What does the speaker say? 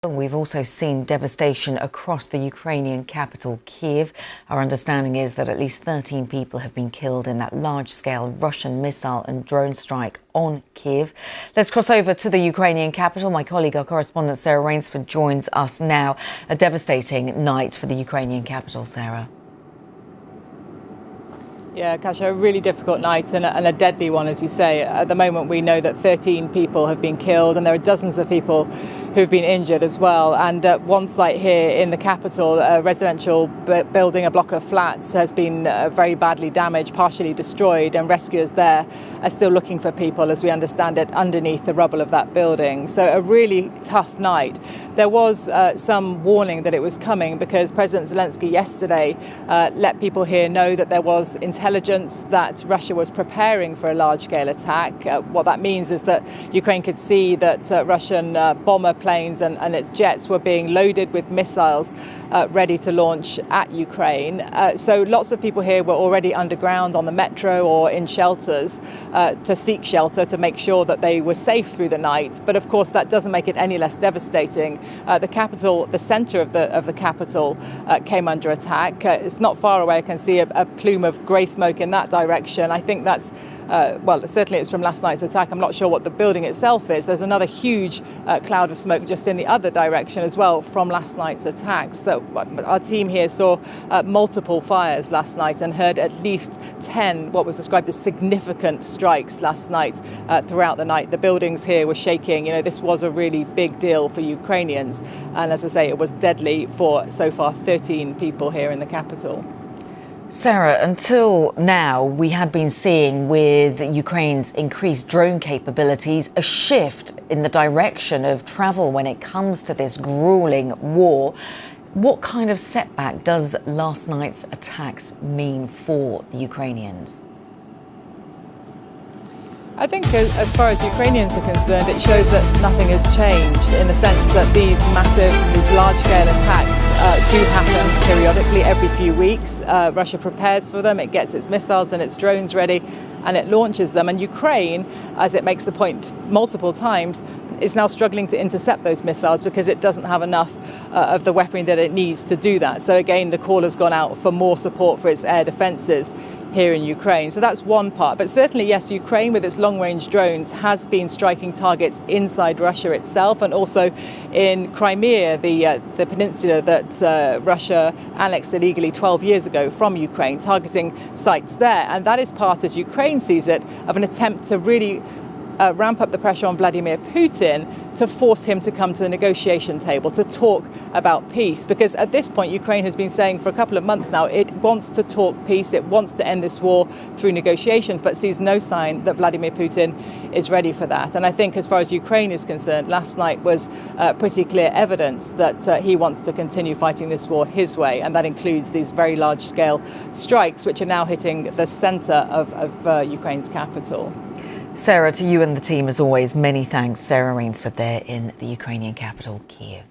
We've also seen devastation across the Ukrainian capital, Kyiv. Our understanding is that at least 13 people have been killed in that large-scale Russian missile and drone strike on Kyiv. Let's cross over to the Ukrainian capital. My colleague, our correspondent Sarah Rainsford, joins us now. A devastating night for the Ukrainian capital, Sarah. Yeah, Kasia, a really difficult night and a deadly one, as you say. At the moment, we know that 13 people have been killed and there are dozens of people who've been injured as well. And one site here in the capital, a residential building, a block of flats, has been very badly damaged, partially destroyed, and rescuers there are still looking for people, as we understand it, underneath the rubble of that building. So a really tough night. There was some warning that it was coming because President Zelensky yesterday let people here know that there was intelligence that Russia was preparing for a large-scale attack. What that means is that Ukraine could see that Russian bomber planes and its jets were being loaded with missiles ready to launch at Ukraine. So lots of people here were already underground on the metro or in shelters to seek shelter, to make sure that they were safe through the night. But of course, that doesn't make it any less devastating. The capital, the centre of the capital, came under attack. It's not far away. I can see a plume of grey smoke in that direction. I think that's well, certainly it's from last night's attack. I'm not sure what the building itself is. There's another huge cloud of smoke just in the other direction as well from last night's attacks. So our team here saw multiple fires last night and heard at least 10 what was described as significant strikes last night throughout the night. The buildings here were shaking. You know, this was a really big deal for Ukrainians. And as I say, it was deadly for so far 13 people here in the capital. Sarah, until now, we had been seeing with Ukraine's increased drone capabilities a shift in the direction of travel when it comes to this grueling war. What kind of setback does last night's attacks mean for the Ukrainians? I think as far as Ukrainians are concerned, it shows that nothing has changed in the sense that these large-scale attacks do happen periodically every few weeks. Russia prepares for them, it gets its missiles and its drones ready, and it launches them. And Ukraine, as it makes the point multiple times, is now struggling to intercept those missiles because it doesn't have enough of the weaponry that it needs to do that. So again, the call has gone out for more support for its air defences here in Ukraine. So that's one part. But certainly, yes, Ukraine with its long-range drones has been striking targets inside Russia itself and also in Crimea, the peninsula that Russia annexed illegally 12 years ago from Ukraine, targeting sites there. And that is part, as Ukraine sees it, of an attempt to really ramp up the pressure on Vladimir Putin to force him to come to the negotiation table, to talk about peace. Because at this point, Ukraine has been saying for a couple of months now, it wants to talk peace, it wants to end this war through negotiations, but sees no sign that Vladimir Putin is ready for that. And I think as far as Ukraine is concerned, last night was pretty clear evidence that he wants to continue fighting this war his way. And that includes these very large-scale strikes, which are now hitting the centre of Ukraine's capital. Sarah, to you and the team, as always, many thanks. Sarah Rainsford there in the Ukrainian capital, Kyiv.